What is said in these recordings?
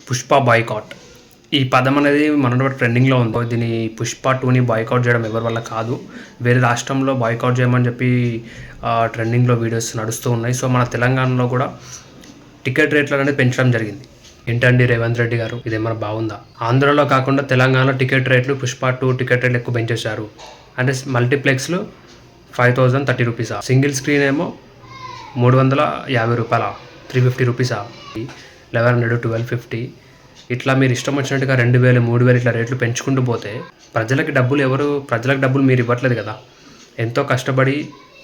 Pushpa boycott ఈ పదం అనేది మన ట్రెండింగ్లో ఉంది. దీని పుష్ప 2ని బాయ్కాట్ చేయడం ఎవరి వల్ల కాదు. వేరే రాష్ట్రంలో బాయ్కాట్ చేయమని చెప్పి ట్రెండింగ్లో వీడియోస్ నడుస్తూ ఉన్నాయి. సో మన తెలంగాణలో కూడా టికెట్ రేట్లు అనేది పెంచడం జరిగింది. ఏంటండి రేవంత్ రెడ్డి గారు, ఇదేమన్నా బాగుందా? ఆంధ్రలో కాకుండా తెలంగాణలో టికెట్ రేట్లు పుష్ప 2 టికెట్ రేట్లు ఎక్కువ పెంచేశారు. అంటే మల్టీప్లెక్స్లు 5030 రూపీసా, సింగిల్ స్క్రీన్ ఏమో 350 రూపాయల, 350 రూపీసా, 1100, 1250 ఇట్లా మీరు ఇష్టం వచ్చినట్టుగా 2000, 3000 ఇట్లా రేట్లు పెంచుకుంటూ పోతే ప్రజలకు డబ్బులు మీరు ఇవ్వట్లేదు కదా. ఎంతో కష్టపడి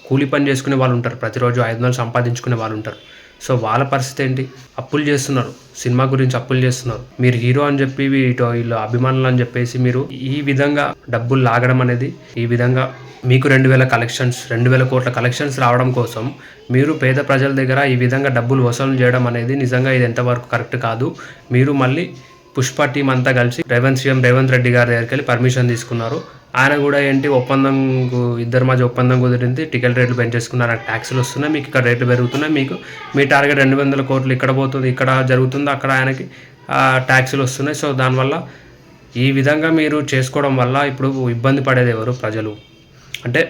కూలి పని చేసుకునే వాళ్ళు ఉంటారు, ప్రతిరోజు 500 సంపాదించుకునే వాళ్ళు ఉంటారు. సో వాళ్ళ పరిస్థితి ఏంటి? అప్పులు చేస్తున్నారు, సినిమా గురించి అప్పులు చేస్తున్నారు. మీరు హీరో అని చెప్పి వీళ్ళు అభిమానులు అని చెప్పేసి మీరు ఈ విధంగా డబ్బులు లాగడం అనేది, ఈ విధంగా మీకు 2000 కోట్ల కలెక్షన్స్ రావడం కోసం మీరు పేద ప్రజల దగ్గర ఈ విధంగా డబ్బులు వసూలు చేయడం అనేది నిజంగా ఇది ఎంతవరకు కరెక్ట్ కాదు. మీరు మళ్ళీ పుష్ప టీం అంతా కలిసి రేవంత్ రెడ్డి గారి దగ్గరికి వెళ్ళి పర్మిషన్ తీసుకున్నారు. ఆయన కూడా ఏంటి ఇద్దరి మధ్య ఒప్పందం కుదిరింది, టికెట్ రేట్లు పెంచేసుకున్నారు, ట్యాక్సులు వస్తున్నాయి, మీకు ఇక్కడ రేట్లు పెరుగుతున్నాయి, మీకు మీ టార్గెట్ 200 కోట్లు ఇక్కడ పోతుంది, ఇక్కడ జరుగుతుంది, అక్కడ ఆయనకి ట్యాక్సులు వస్తున్నాయి. సో దానివల్ల ఈ విధంగా మీరు చేసుకోవడం వల్ల ఇప్పుడు ఇబ్బంది పడేది ఎవరు? ప్రజలు. అంటే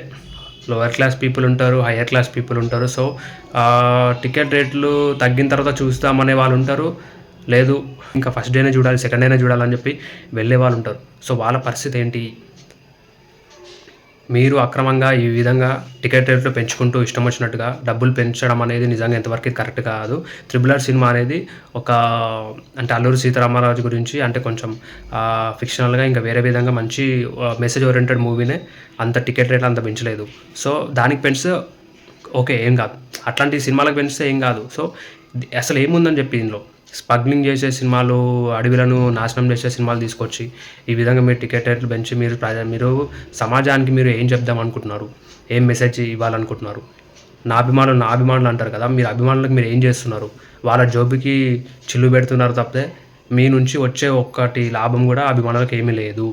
లోవర్ క్లాస్ పీపుల్ ఉంటారు, హయ్యర్ క్లాస్ పీపుల్ ఉంటారు. సో టికెట్ రేట్లు తగ్గిన తర్వాత చూస్తామనే వాళ్ళు ఉంటారు, లేదు ఇంకా ఫస్ట్ డేనే చూడాలి, సెకండ్ డేనే చూడాలని చెప్పి వెళ్ళే వాళ్ళు ఉంటారు. సో వాళ్ళ పరిస్థితి ఏంటి? మీరు అక్రమంగా ఈ విధంగా టికెట్ రేట్లు పెంచుకుంటూ ఇష్టం వచ్చినట్టుగా డబ్బులు పెంచడం అనేది నిజంగా ఎంతవరకు కరెక్ట్ కాదు. RRR సినిమా అనేది అంటే అల్లూరి సీతారామరాజు గురించి, అంటే కొంచెం ఫిక్షనల్గా ఇంకా వేరే విధంగా మంచి మెసేజ్ ఓరియంటెడ్ మూవీనే. అంత టికెట్ రేట్లు అంత పెంచలేదు. సో దానికి పెంచితే ఓకే, ఏం కాదు. అట్లాంటి సినిమాలకు పెంచితే ఏం కాదు. సో అసలు ఏముందని చెప్పి దీనిలో స్మగ్లింగ్ చేసే సినిమాలు, అడవిలను నాశనం చేసే సినిమాలు తీసుకొచ్చి ఈ విధంగా మీరు టికెట్ రేట్లు పెంచి మీరు సమాజానికి మీరు ఏం చెప్దాం అనుకుంటున్నారు? ఏం మెసేజ్ ఇవ్వాలనుకుంటున్నారు? నా అభిమానులు అంటారు కదా, మీరు అభిమానులకు మీరు ఏం చేస్తున్నారు? వాళ్ళ జోబుకి చిల్లు పెడుతున్నారు తప్పితే మీ నుంచి వచ్చే ఒక్కటి లాభం కూడా అభిమానులకు ఏమీ లేదు.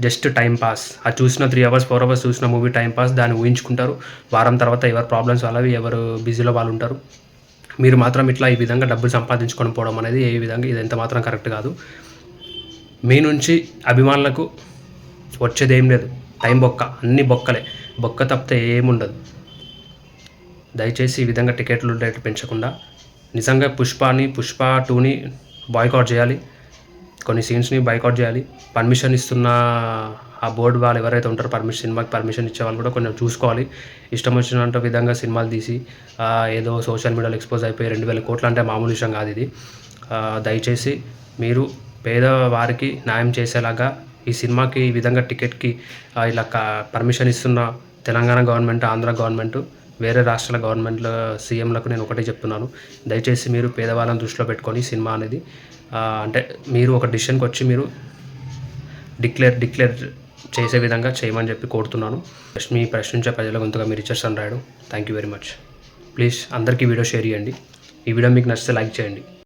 Just timepass. అది చూసిన 3 hours 4 hours చూసిన మూవీ టైంపాస్, దాన్ని ఊహించుకుంటారు. వారం తర్వాత ఎవరి ప్రాబ్లమ్స్ వాళ్ళవి, ఎవరు బిజీలో వాళ్ళు ఉంటారు. మీరు మాత్రం ఇట్లా ఈ విధంగా డబ్బులు సంపాదించుకొని పోవడం అనేది ఇది ఎంత మాత్రం కరెక్ట్ కాదు. మీ నుంచి అభిమానులకు వచ్చేది ఏం లేదు, టైం బొక్క, అన్ని బొక్క తప్పితే ఏముండదు. దయచేసి ఈ విధంగా టికెట్లు రేట్లు పెంచకుండా నిజంగా పుష్ప 2ని బాయ్కాట్ చేయాలి, కొన్ని సీన్స్ని బాయ్కాట్ చేయాలి. పర్మిషన్ ఇస్తున్న ఆ బోర్డు వాళ్ళు ఎవరైతే ఉంటారో, సినిమాకి పర్మిషన్ ఇచ్చే వాళ్ళు కూడా కొంచెం చూసుకోవాలి. ఇష్టం వచ్చినంత విధంగా సినిమాలు తీసి ఏదో సోషల్ మీడియాలో ఎక్స్పోజ్ అయిపోయి 2000 కోట్లు అంటే మామూలు విషయం కాదు ఇది. దయచేసి మీరు పేదవారికి న్యాయం చేసేలాగా ఈ సినిమాకి ఈ విధంగా టికెట్కి ఇలా పర్మిషన్ ఇస్తున్న తెలంగాణ గవర్నమెంట్, ఆంధ్ర గవర్నమెంట్, వేరే రాష్ట్రాల గవర్నమెంట్ల సీఎంలకు నేను ఒకటే చెప్తున్నాను. దయచేసి మీరు పేదవాళ్ళని దృష్టిలో పెట్టుకొని సినిమా అనేది అంటే మీరు ఒక డిసిషన్కి వచ్చి మీరు డిక్లేర్ చేసే విధంగా చేయమని చెప్పి కోరుతున్నాను. మీ ప్రశ్నించే ప్రజల గొంతుగా మీరు ఇచ్చేస్తాను రాయడం. Thank you very much. Please అందరికీ వీడియో షేర్ చేయండి. ఈ వీడియో మీకు నచ్చితే లైక్ చేయండి.